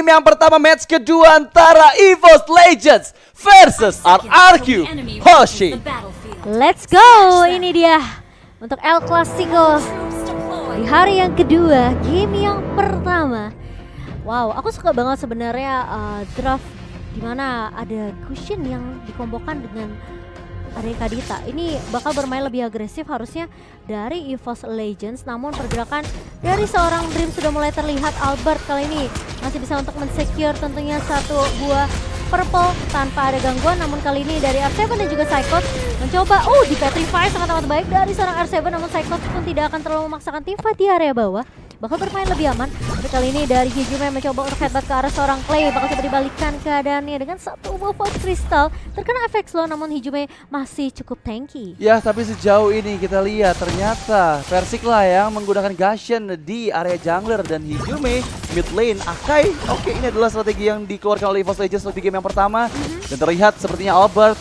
game yang pertama match kedua antara EVOS Legends versus RRQ Hoshi. Let's go, ini dia untuk El Clasico di hari yang kedua, game yang pertama. Wow, aku suka banget sebenarnya draft dimana ada Cushion yang dikombokan dengan Ade Kadita. Ini bakal bermain lebih agresif harusnya dari EVOS Legends, namun pergerakan dari seorang Dream sudah mulai terlihat. Albert kali ini masih bisa untuk men-secure tentunya satu buah purple tanpa ada gangguan, namun kali ini dari R7 dan juga Psychot mencoba di Petrify sangat-sangat baik dari seorang R7, namun Psychot pun tidak akan terlalu memaksakan teamfight di area bawah, bakal bermain lebih aman. Tapi kali ini dari Hijume mencoba untuk headbutt ke arah seorang Clay, bakal coba dibalikkan keadaannya dengan satu buah Void Crystal. Terkena efek slow, namun Hijume masih cukup tanky. Ya, tapi sejauh ini kita lihat ternyata Versik lah yang menggunakan Gashen di area jungler dan Hijume mid lane. Akai, oke, ini adalah strategi yang dikeluarkan oleh EVOS Legends di game yang pertama. Dan terlihat sepertinya Albert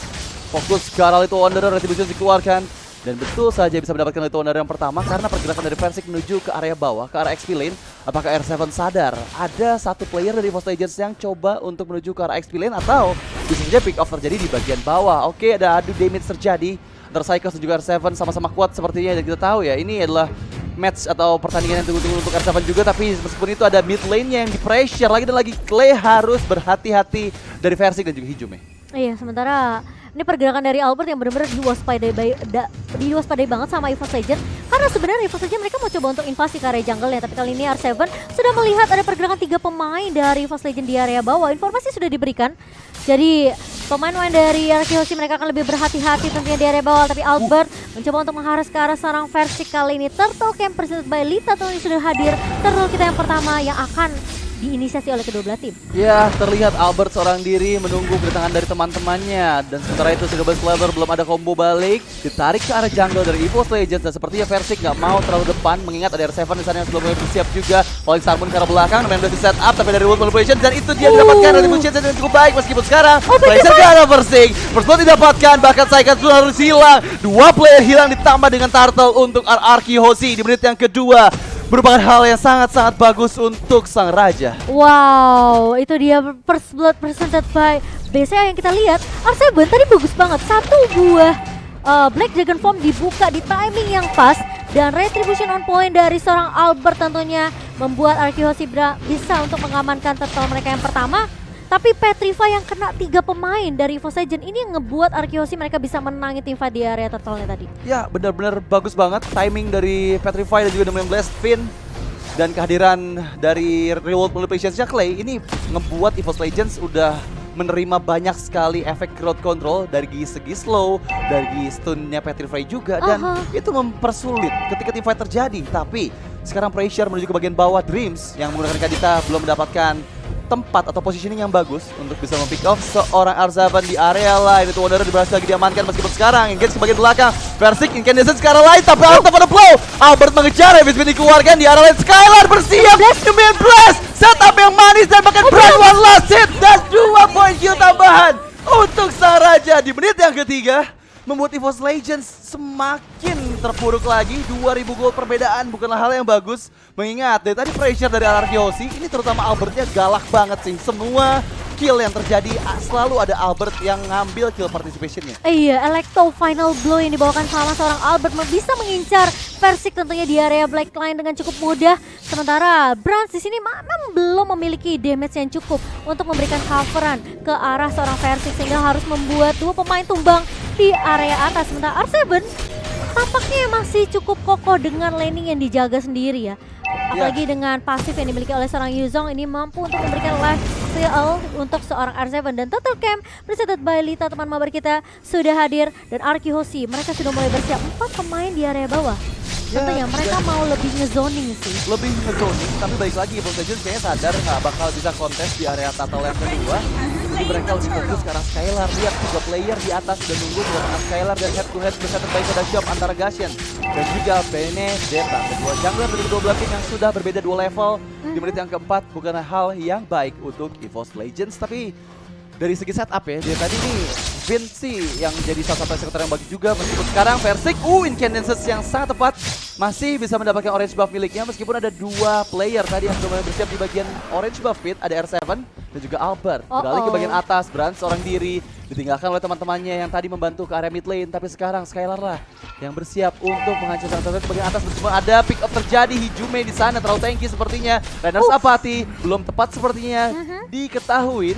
fokus ke arah Little Wanderer, Retribution dikeluarkan. Dan betul saja bisa mendapatkan Little Wanderer yang pertama karena pergerakan dari Versik menuju ke area bawah, ke arah XP lane. Apakah R7 sadar ada satu player dari EVOS Legends yang coba untuk menuju ke arah XP lane, atau bisa saja pick off terjadi di bagian bawah. Oke, ada adu damage terjadi antara Psychos dan juga R7, sama-sama kuat sepertinya. Dan kita tahu ya, ini adalah match atau pertandingan yang tunggu-tunggu untuk R7 juga. Tapi meskipun itu ada mid lane-nya yang di pressure lagi dan lagi, Clay harus berhati-hati dari Versik dan juga Hijume. Iya, sementara ini pergerakan dari Albert yang benar-benar diwaspadai banget sama EVOS Legends. Karena sebenarnya EVOS Legends mereka mau coba untuk invasi ke area jungle ya, tapi kali ini R7 sudah melihat ada pergerakan 3 pemain dari EVOS Legends di area bawah. Informasi sudah diberikan, jadi pemain-pemain dari RRQ Hoshi mereka akan lebih berhati-hati tentunya di area bawah. Tapi Albert mencoba untuk mengharus ke arah seorang Versik kali ini. Turtle Camp presented by Lita tentunya sudah hadir. Turtle kita yang pertama yang akan diinisiasi oleh kedua belah tim. Ya, terlihat Albert seorang diri menunggu kedatangan dari teman-temannya. Dan sementara itu Silver Clever belum ada combo balik, ditarik ke arah jungle dari EVOS Legends. Dan sepertinya Versik nggak mau terlalu depan, mengingat ada R7 di sana yang sebelumnya bersiap juga. Falling Star Moon ke arah belakang, dan udah di set up, tapi dari World Manipulation, dan itu dia mendapatkan Retribution yang cukup baik. Meskipun sekarang pressure ke arah Versik, first blood didapatkan, bahkan Psychot sudah harus hilang. Dua player hilang ditambah dengan Turtle untuk RRQ Hoshi di menit yang kedua. Merupakan hal yang sangat-sangat bagus untuk sang raja. Wow, itu dia first blood presented by BCA yang kita lihat. R7 tadi bagus banget, satu buah Black Dragon Form dibuka di timing yang pas, dan Retribution on point dari seorang Albert tentunya membuat RRQ Hoshi bisa untuk mengamankan turtle mereka yang pertama. Tapi Petrify yang kena 3 pemain dari EVOS Legends ini yang ngebuat RRQ Hoshi mereka bisa menangi teamfight di area turtle-nya tadi. Ya, benar-benar bagus banget timing dari Petrify dan juga dengan Blast Fin. Dan kehadiran dari Reworld Manipulation-nya Clay ini ngebuat EVOS Legends udah menerima banyak sekali efek crowd control dari segi slow, dari stunnya Petrify juga. Dan itu mempersulit ketika teamfight terjadi. Tapi sekarang pressure menuju ke bagian bawah. Dreams yang menggunakan Kadita belum mendapatkan tempat atau positioning yang bagus untuk bisa mempick off seorang R7 di area lain. Itu Wanderer berhasil lagi diamankan, meskipun sekarang engage ke bagian belakang. Versik incandescent ke arah lain, tapi out of the flow. Albert mengejar, Evis dikeluarkan di arah lain. Skylar bersiap, Demian Blast, setup yang manis dan bahkan Brand One last hit. Dan 2 poin Q tambahan untuk sang raja di menit yang ketiga, membuat EVOS Legends semakin terpuruk lagi. 2000 gol perbedaan bukanlah hal yang bagus, mengingat dari tadi pressure dari RRQ Hoshi ini, terutama Albertnya galak banget sih. Semua kill yang terjadi selalu ada Albert yang ngambil kill participationnya. Iya, Electo final blow yang dibawakan sama seorang Albert bisa mengincar Versik tentunya di area Black Line dengan cukup mudah. Sementara Brans di sini memang belum memiliki damage yang cukup untuk memberikan coveran ke arah seorang Versik, sehingga harus membuat 2 pemain tumbang di area atas. Sementara R7 tampaknya masih cukup kokoh dengan laning yang dijaga sendiri ya. Apalagi dengan pasif yang dimiliki oleh seorang Yuzong, ini mampu untuk memberikan life steal untuk seorang R7. Dan Total Camp presented by Lita, teman mabar kita, sudah hadir. Dan RRQ Hoshi mereka sudah mulai bersiap, 4 pemain di area bawah. Tentunya mereka mau lebih ngezoning sih. Lebih ngezoning, tapi balik lagi EVOS Legends kayaknya sadar nggak bakal bisa kontes di area turtle yang kedua. Jadi mereka lebih fokus ke arah Skylar. Lihat 3 player di atas sudah nunggu kedatangan Skylar, dan head to head bisa terbaik pada job antara Gashen dan juga Benedetta. Kedua jungler dari kedua belah tim yang sudah berbeda 2 level di menit yang keempat bukanlah hal yang baik untuk EVOS Legends. Tapi dari segi setup ya, dia tadi nih Vin sih yang jadi salah satu eksekutor yang bagus juga meskipun sekarang Versik Incandences yang sangat tepat masih bisa mendapatkan orange buff miliknya meskipun ada 2 player tadi yang sudah mulai bersiap di bagian orange buff Fit, ada R7 dan juga Albert. Beralih ke bagian atas, Brand seorang diri ditinggalkan oleh teman-temannya yang tadi membantu ke area mid lane, tapi sekarang Skylar lah yang bersiap untuk menghancurkan Skylar ke bagian atas meskipun ada pick up terjadi. Hijume di sana terlalu tanky sepertinya. Rainers apati belum tepat sepertinya diketahui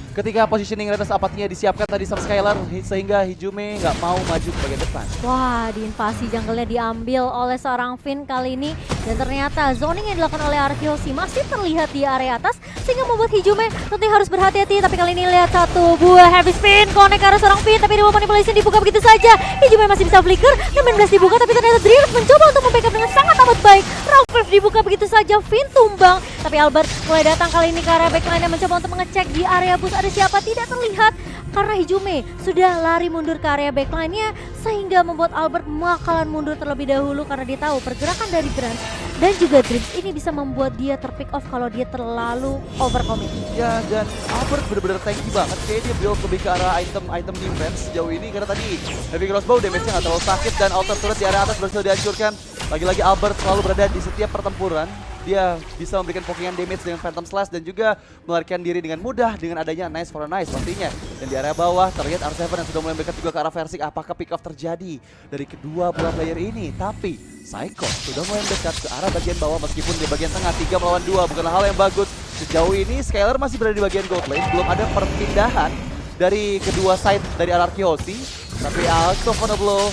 ketika positioning Rainers apatinya disiapkan tadi sama Skylar sehingga Hijume nggak mau maju ke bagian depan. Wah, di invasi jungle-nya diambil oleh seorang Finn kali ini dan ternyata zoning yang dilakukan oleh Arkeosi masih terlihat di area atas sehingga membuat Hijume tentunya harus berhati-hati. Tapi kali ini lihat satu buah heavy spin connect ke arah seorang Finn tapi Reward Manipulation dibuka begitu saja. Hijume masih bisa flicker, Domain Blast dibuka tapi ternyata Drift mencoba untuk membackup dengan sangat amat baik. Round Wave dibuka begitu saja, Finn tumbang tapi Albert mulai datang kali ini ke area backline dan mencoba untuk mengecek di area bus ada siapa, tidak terlihat karena Hijume sudah lari mundur ke area backline-nya sehingga membuat Albert bakalan mundur terlebih dahulu karena dia tahu pergerakan dari Grant dan juga Dreams ini bisa membuat dia terpick off kalau dia terlalu overcommit. Ya, dan Albert benar-benar tanky banget. Kayaknya dia build lebih ke arah item defense sejauh ini karena tadi heavy crossbow damage-nya nggak terlalu sakit dan outer turret di area atas berhasil dihancurkan. Lagi-lagi Albert selalu berada di setiap pertempuran. Dia bisa memberikan pokingan damage dengan Phantom Slash dan juga melarikan diri dengan mudah dengan adanya Nice for a Nice pastinya. Dan di area bawah terlihat R7 yang sudah mulai mendekat juga ke arah Versik. Apakah pick off terjadi dari kedua bola player ini? Tapi Psycho sudah mulai mendekat ke arah bagian bawah meskipun di bagian tengah 3 melawan 2 bukanlah hal yang bagus. Sejauh ini Skylar masih berada di bagian gold lane, belum ada perpindahan dari kedua side dari Arkeosi. Tapi Alto Blow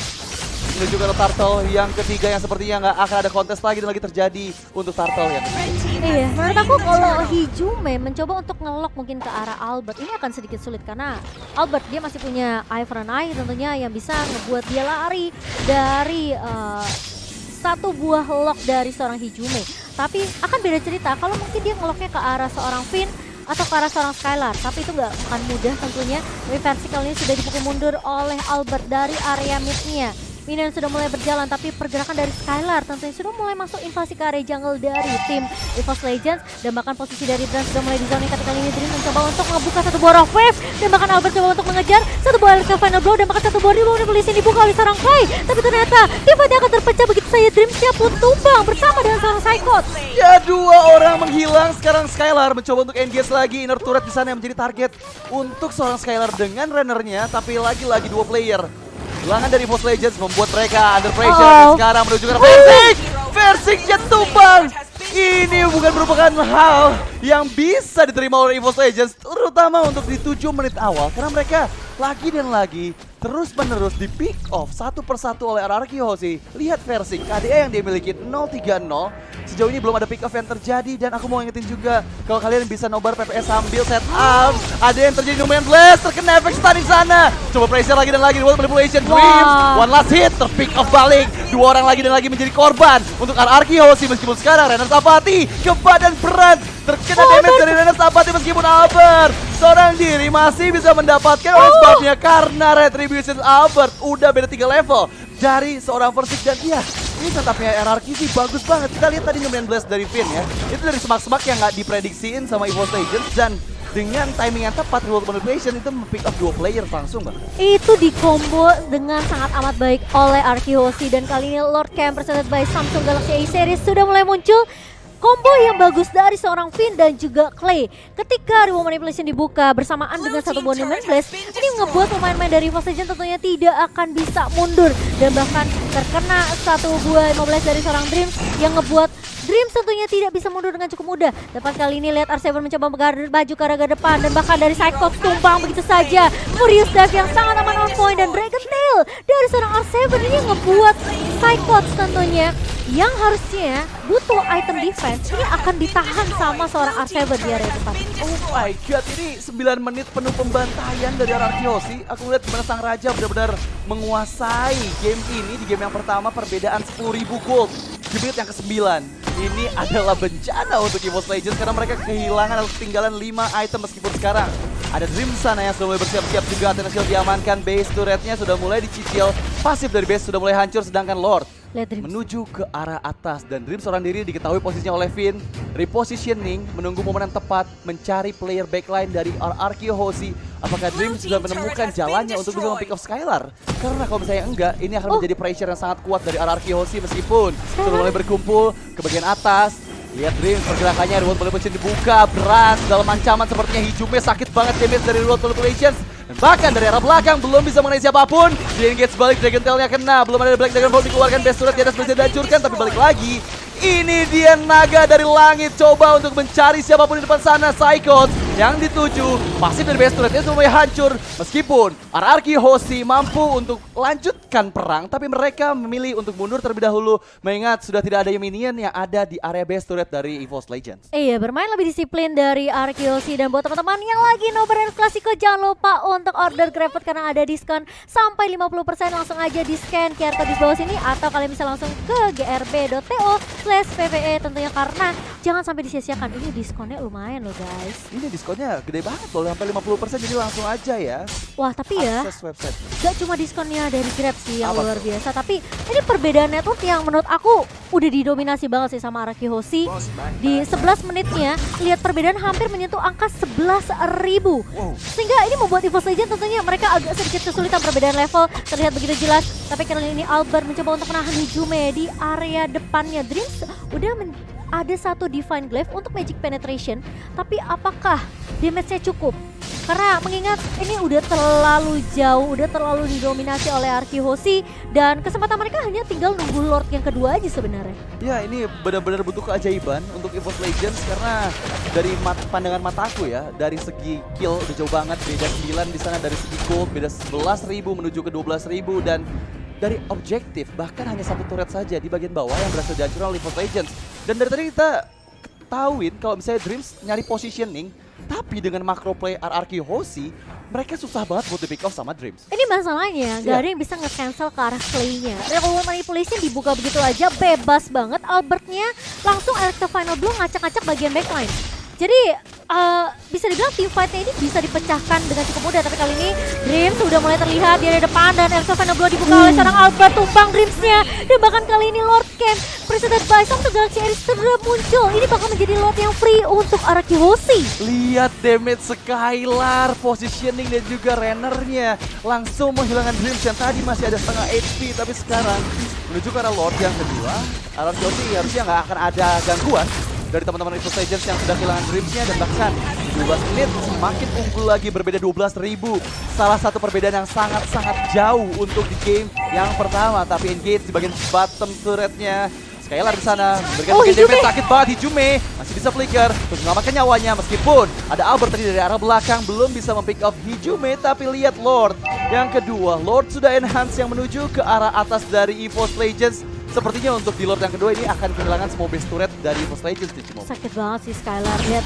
menuju ke Turtle yang ketiga yang sepertinya nggak akan ada kontes lagi dan lagi terjadi untuk Turtle yang ketiga. Iya, menurut aku kalau Hijume mencoba untuk ngelok mungkin ke arah Albert ini akan sedikit sulit karena Albert dia masih punya Eye for an Eye tentunya yang bisa ngebuat dia lari dari satu buah lock dari seorang Hijume. Tapi akan beda cerita kalau mungkin dia ngeloknya ke arah seorang Finn atau ke arah seorang Skylar, tapi itu nggak akan mudah tentunya. Vertical ini sudah dipukul mundur oleh Albert dari area mid-nya. Minion sudah mulai berjalan tapi pergerakan dari Skylar tentunya sudah mulai masuk invasi ke area jungle dari tim EVOS Legends dan bahkan posisi dari Brand sudah mulai di zone ketika kali ini Dream mencoba untuk membuka satu buah Rock Wave dan bahkan Albert coba untuk mengejar satu buah Electro Final Blow dan bahkan satu buah Reward Manipulation dibuka oleh seorang Clay tapi ternyata tiba-tiba akan terpecah begitu saja. Dream siap pun tumbang bersama dengan seorang Psychot. Ya, 2 orang menghilang. Sekarang Skylar mencoba untuk engage lagi inner turret di sana yang menjadi target untuk seorang Skylar dengan runnernya tapi lagi-lagi 2 player. Serangan dari EVOS Legends membuat mereka under pressure dan sekarang menuju ke Versik. Versiknya tumbang. Ini bukan merupakan hal yang bisa diterima oleh EVOS Legends terutama untuk di 7 menit awal karena mereka lagi dan lagi terus-menerus di pick off satu persatu oleh Arkeosi. Lihat Versik, KDA yang dia miliki 0-3-0. Sejauh ini belum ada pick off yang terjadi dan aku mau ingetin juga kalau kalian bisa nobar PPS sambil setup. Ada yang terjadi Domain Blast, terkena efek stun di sana. Coba pressure lagi dan lagi, Reward Manipulation Dreams. One last hit, terpick off balik. 2 orang lagi dan lagi menjadi korban untuk Arkeosi meskipun sekarang Rainers apati ke badan berat. Terkena damage dari Rainers apati meskipun Albert seorang diri masih bisa mendapatkan orange buff-nya karena Retribution Albert udah beda 3 level dari seorang Versik dan iya ini setupnya RRQ sih bagus banget. Kita lihat tadi Domain Blast dari Finn ya, itu dari semak-semak yang nggak diprediksiin sama EVOS Legends dan dengan timing yang tepat Reward Manipulation itu pick up 2 player langsung bang. Itu di combo dengan sangat amat baik oleh Arkeosi dan kali ini Lord Camp presented by Samsung Galaxy A series sudah mulai muncul. Combo yang bagus dari seorang Finn dan juga Clay. Ketika Reward Manipulation dibuka bersamaan dengan satu buah Domain Blast, ini ngebuat pemain-pemain dari EVOS Legends tentunya tidak akan bisa mundur dan bahkan terkena satu buah 15 dari seorang Dreams yang ngebuat Dreams tentunya tidak bisa mundur dengan cukup mudah. Dapat kali ini lihat R7 mencoba maju ke arah depan dan bahkan dari Cyclops tumpang begitu saja. Furious Dive yang sangat aman on point dan Dragon Tail dari seorang R7 ini ngebuat Cyclops tentunya yang harusnya butuh item defense ini akan ditahan sama seorang R7 di area depan. Oh my god, ini 9 menit penuh pembantaian dari Arkeosi. Aku lihat gimana sang raja benar-benar menguasai game ini. Di game yang pertama perbedaan 10.000 gold. Di menit yang ke-9 ini adalah bencana untuk EVOS Legends karena mereka kehilangan atau ketinggalan 5 item meskipun sekarang ada Dream sana yang sudah mulai bersiap-siap juga. Athena Shield diamankan, base turretnya sudah mulai dicicil, pasif dari base sudah mulai hancur sedangkan Lord menuju ke arah atas dan Dream seorang diri diketahui posisinya oleh Finn. Repositioning, menunggu momen yang tepat, mencari player backline dari Arkeosi apakah Dream sudah menemukan jalannya untuk bisa pick off Skylar? Karena kalau misalnya enggak, ini akan menjadi pressure yang sangat kuat dari RRQ Hoshi meskipun sudah mulai berkumpul ke bagian atas. Lihat Dream pergerakannya, Revolt Manipulation dibuka, berat dalam ancaman sepertinya Hijume sakit banget damage dari Revolt Manipulations. Dan bahkan dari arah belakang belum bisa mengenai siapapun. Di engage balik, Dragon Tail-nya kena, belum ada Black Dragon Ball dikeluarkan, best turret di atas bisa dihancurkan, tapi balik lagi. Ini dia naga dari langit coba untuk mencari siapapun di depan sana. Psychot yang dituju, pasif dari best turretnya sudah mulai hancur. Meskipun RRQ Hoshi mampu untuk lanjutkan perang, tapi mereka memilih untuk mundur terlebih dahulu. Mengingat sudah tidak ada minion yang ada di area best turret dari EVOS Legends. Iya, bermain lebih disiplin dari RRQ Hoshi. Dan buat teman-teman yang lagi nobar El Clasico, jangan lupa untuk order GrabFood karena ada diskon sampai 50%. Langsung aja di scan QR code di bawah sini, atau kalian bisa langsung ke grb.to/PVE tentunya, karena jangan sampai disia-siakan. Ini diskonnya lumayan loh guys. Ini diskonnya gede banget loh, sampai 50%, jadi langsung aja ya. Wah, tapi ya akses website. gak cuma diskonnya dari Grab sih yang Apa luar tuh? biasa, tapi ini perbedaan network yang menurut aku udah didominasi banget sih sama RRQ Hoshi. Di 11 menitnya lihat perbedaan hampir menyentuh angka 11.000. Wow. Sehingga ini membuat EVOS Legends tentunya mereka agak sedikit kesulitan, perbedaan level terlihat begitu jelas. Tapi kali ini Albert mencoba untuk menahan Hijume di area depannya. Dreams udah ada satu Divine Glaive untuk Magic Penetration, tapi apakah damage-nya cukup? Karena mengingat ini udah terlalu jauh, udah terlalu didominasi oleh RRQ Hoshi, dan kesempatan mereka hanya tinggal nunggu Lord yang kedua aja sebenarnya. Ya, ini benar-benar butuh keajaiban untuk EVOS Legends karena dari pandangan mataku ya, dari segi kill udah jauh banget, beda 9 di sana, dari segi gold beda 11.000 menuju ke 12.000, dan dari objektif bahkan hanya satu turret saja di bagian bawah yang berhasil dihancurkan oleh EVOS Legends. Dan dari tadi kita ketahuin kalau misalnya Dreams nyari positioning, tapi dengan macro play RRQ Hoshi, mereka susah banget buat di pick off sama Dreams. Ini masalahnya, gak ada yang bisa nge-cancel ke arah play-nya. Revolt Manipulation dibuka begitu aja, bebas banget. Albertnya langsung Electro Final Blow ngacak-ngacak bagian backline. Jadi bisa dibilang team fight-nya ini bisa dipecahkan dengan cukup mudah. Tapi kali ini Dreams sudah mulai terlihat di area depan, dan Electro Final Blow dibuka oleh seorang Albert, tumbang Dreams-nya. Dan bahkan kali ini Lord Camp presented by Samsung Galaxy Ares sudah muncul. Ini bakal menjadi Lord yang free untuk RRQ Hoshi. Lihat damage Skylar, positioning dan juga Rennernya langsung menghilangkan Dreams yang tadi masih ada setengah HP, tapi sekarang menuju ke arah Lord yang kedua. RRQ Hoshi harusnya nggak akan ada gangguan dari teman-teman EVOS Legends yang sudah kehilangan Dreams-nya, dan bahkan 12 menit semakin unggul lagi, berbeda 12.000. Salah satu perbedaan yang sangat-sangat jauh untuk di game yang pertama, tapi engage di bagian bottom turret-nya. Skylar di sana memberikan damage sakit banget. Hijume masih bisa flicker untuk mengamankan nyawanya, meskipun ada Albert tadi dari arah belakang belum bisa mempick off Hijume. Tapi lihat Lord yang kedua, Lord sudah enhance yang menuju ke arah atas dari EVOS Legends. Sepertinya untuk di Lord yang kedua ini akan kehilangan semua base turret dari EVOS Legends di Cimo. Sakit banget sih Skylar, lihat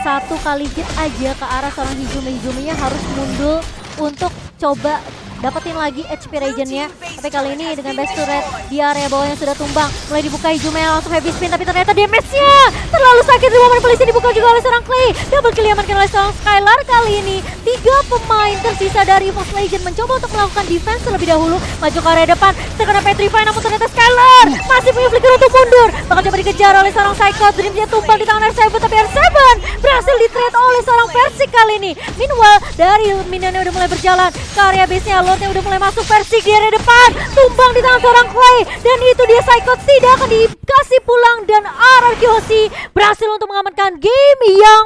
satu kali hit aja ke arah seorang Hijume-nya harus mundur untuk coba dapetin lagi HP regen-nya. Tapi kali ini dengan base turret di area bawah yang sudah tumbang, mulai dibuka Hijume langsung heavy spin, tapi ternyata damage-nya terlalu sakit. Revolt Manipulation dibuka juga oleh seorang Clay, double kill diamankan oleh seorang Skylar. Kali ini 3 pemain tersisa dari EVOS Legends mencoba untuk melakukan defense terlebih dahulu, maju ke area depan, terkena Petrify, namun ternyata Skylar masih punya flicker untuk mundur. Bakal coba dikejar oleh seorang Psycho, Dreams-nya tumbang di tangan R7, tapi R7 berhasil di-trade oleh seorang Persik kali ini. Meanwhile, dari minionnya udah mulai berjalan ke area base-nya, Lordnya udah mulai masuk. Persik di area depan, tumbang di tangan seorang Clay, dan itu dia Psycho tidak akan dikasih pulang, dan RRQ Hoshi berhasil untuk mengamankan game yang